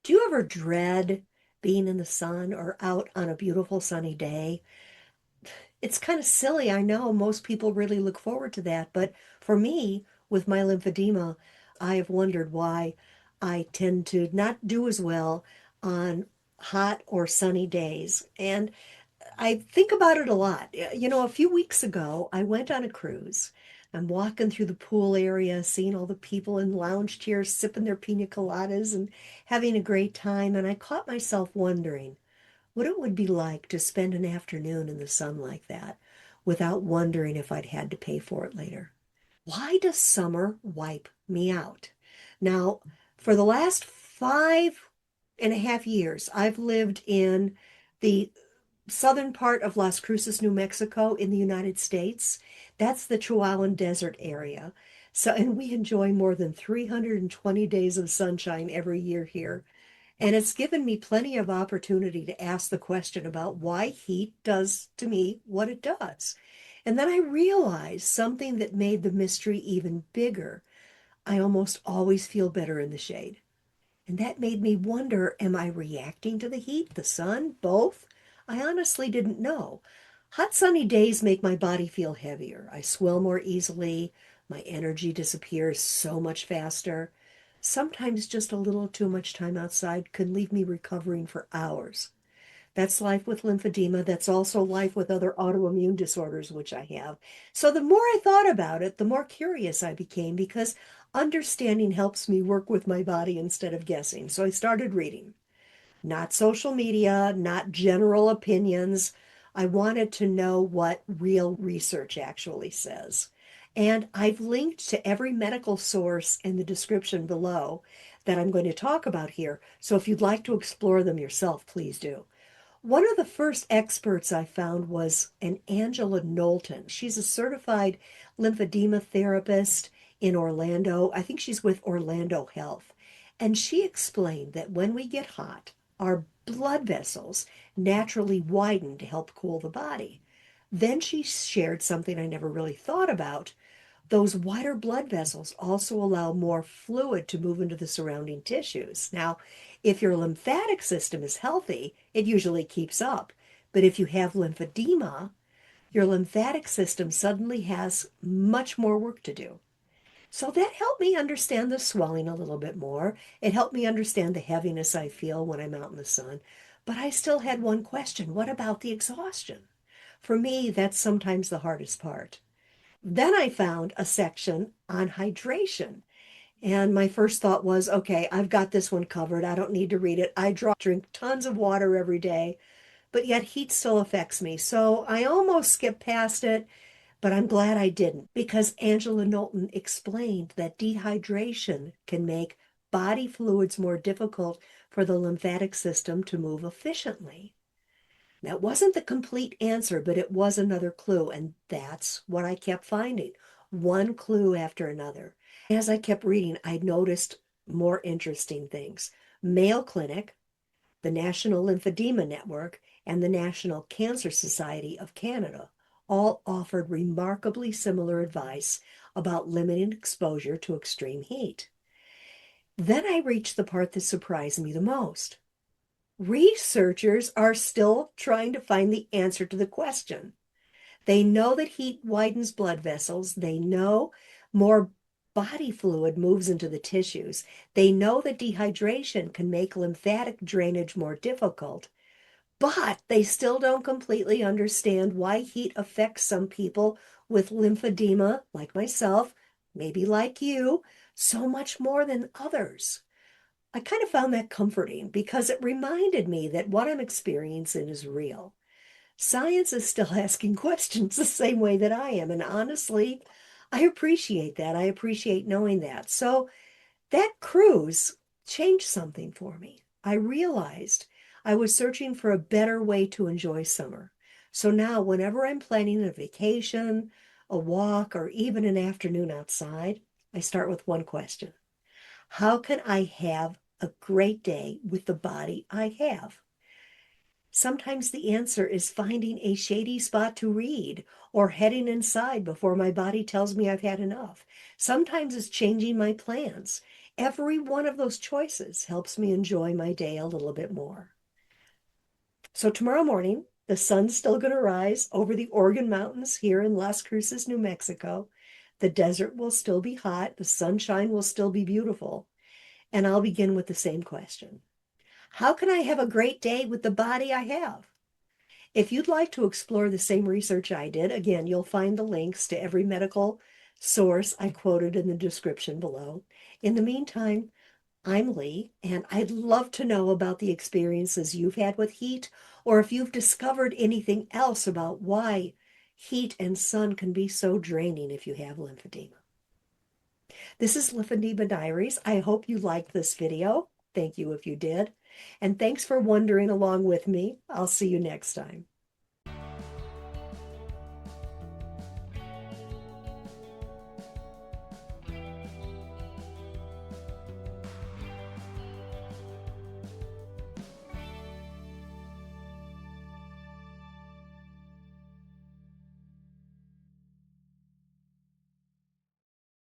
Do you ever dread being in the sun or out on a beautiful sunny day? It's kind of silly. I know most people really look forward to that, but for me, with my lymphedema, I have wondered why I tend to not do as well on hot or sunny days. And I think about it a lot. A few weeks ago, I went on a cruise. I'm walking through the pool area, seeing all the people in lounge chairs sipping their pina coladas and having a great time. And I caught myself wondering what it would be like to spend an afternoon in the sun like that without wondering if I'd had to pay for it later. Why does summer wipe me out? Now, for the last 5.5 years, I've lived in the southern part of Las Cruces, New Mexico, in the United States. That's the Chihuahuan Desert area. So, and we enjoy more than 320 days of sunshine every year here. And it's given me plenty of opportunity to ask the question about why heat does to me what it does. And then I realized something that made the mystery even bigger. I almost always feel better in the shade. And that made me wonder, am I reacting to the heat, the sun, both? I honestly didn't know. Hot sunny days make my body feel heavier. I swell more easily. My energy disappears so much faster. Sometimes just a little too much time outside can leave me recovering for hours. That's life with lymphedema. That's also life with other autoimmune disorders, which I have. So the more I thought about it, the more curious I became because understanding helps me work with my body instead of guessing. So I started reading, not social media, not general opinions. I wanted to know what real research actually says. And I've linked to every medical source in the description below that I'm going to talk about here. So if you'd like to explore them yourself, please do. One of the first experts I found was an Angela Knowlton. She's a certified lymphedema therapist in Orlando. I think she's with Orlando Health. And she explained that when we get hot, our blood vessels naturally widen to help cool the body. Then she shared something I never really thought about. Those wider blood vessels also allow more fluid to move into the surrounding tissues. Now, if your lymphatic system is healthy, it usually keeps up. But if you have lymphedema, your lymphatic system suddenly has much more work to do. So that helped me understand the swelling a little bit more. It helped me understand the heaviness I feel when I'm out in the sun. But I still had one question. What about the exhaustion? For me, that's sometimes the hardest part. Then I found a section on hydration. And my first thought was, okay, I've got this one covered. I don't need to read it. I drink tons of water every day, but yet heat still affects me. So I almost skipped past it, but I'm glad I didn't because Angela Knowlton explained that dehydration can make body fluids more difficult for the lymphatic system to move efficiently. That wasn't the complete answer, but it was another clue. And that's what I kept finding, one clue after another. As I kept reading, I noticed more interesting things. Mayo Clinic, the National Lymphedema Network, and the National Cancer Society of Canada all offered remarkably similar advice about limiting exposure to extreme heat. Then I reached the part that surprised me the most. Researchers are still trying to find the answer to the question. They know that heat widens blood vessels. They know more body fluid moves into the tissues. They know that dehydration can make lymphatic drainage more difficult, but they still don't completely understand why heat affects some people with lymphedema, like myself, maybe like you, so much more than others. I kind of found that comforting because it reminded me that what I'm experiencing is real. Science is still asking questions the same way that I am. And honestly, I appreciate that. I appreciate knowing that. So that cruise changed something for me. I realized I was searching for a better way to enjoy summer. So now, whenever I'm planning a vacation, a walk, or even an afternoon outside, I start with one question. How can I have a great day with the body I have? Sometimes the answer is finding a shady spot to read or heading inside before my body tells me I've had enough. Sometimes it's changing my plans. every one of those choices helps me enjoy my day a little bit more. So tomorrow morning, the sun's still going to rise over the Organ Mountains here in Las Cruces, New Mexico. The desert will still be hot. The sunshine will still be beautiful. And I'll begin with the same question. How can I have a great day with the body I have? If you'd like to explore the same research I did, again, you'll find the links to every medical source I quoted in the description below. In the meantime, I'm Lee, and I'd love to know about the experiences you've had with heat, or if you've discovered anything else about why heat and sun can be so draining if you have lymphedema. This is Lymphedema Diaries. I hope you liked this video. Thank you if you did. And thanks for wondering along with me. I'll see you next time.